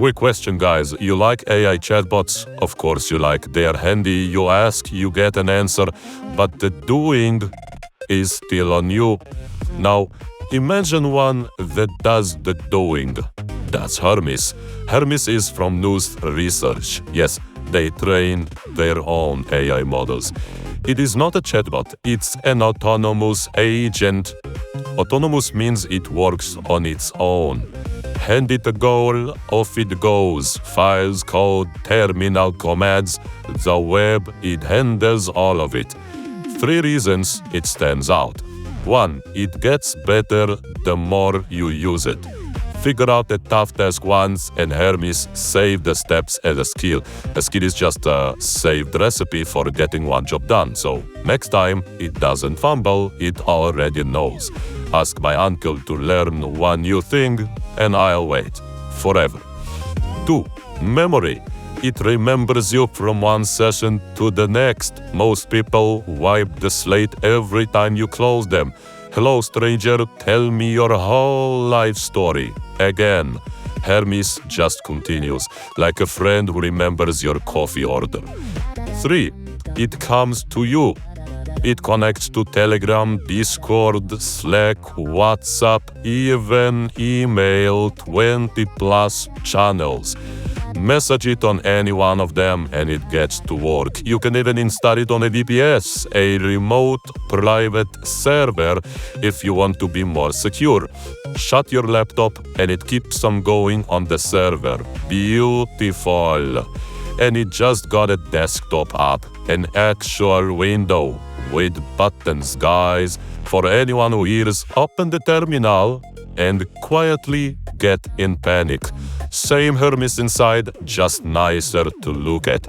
Quick question, guys. You like AI chatbots? Of course you like. They are handy. You ask, you get an answer. But the doing is still on you. Now, imagine one that does the doing. That's Hermes. Hermes is from Nous Research. Yes, they train their own AI models. It is not a chatbot, it's an autonomous agent. Autonomous means it works on its own. Hand it a goal, off it goes. Files, code, terminal commands, the web, it handles all of it. 3 reasons it stands out. 1. It gets better the more you use it. Figure out a tough task once and Hermes save the steps as a skill. A skill is just a saved recipe for getting one job done. So next time it doesn't fumble, it already knows. Ask my uncle to learn one new thing and I'll wait forever. 2. Memory. It remembers you from one session to the next. Most people wipe the slate every time you close them. Hello, stranger, tell me your whole life story. Again, Hermes just continues, like a friend who remembers your coffee order. 3. It comes to you. It connects to Telegram, Discord, Slack, WhatsApp, even email, 20+ channels. Message it on any one of them and it gets to work. You can even install it on a VPS, a remote private server, if you want to be more secure. Shut your laptop and it keeps on going on the server. Beautiful. And it just got a desktop app, an actual window with buttons, guys. For anyone who hears, open the terminal and quietly get in panic. Same Hermes inside, just nicer to look at.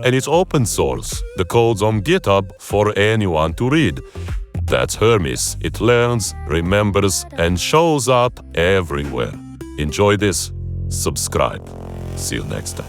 And it's open source. The code's on GitHub for anyone to read. That's Hermes. It learns, remembers, and shows up everywhere. Enjoy this. Subscribe. See you next time.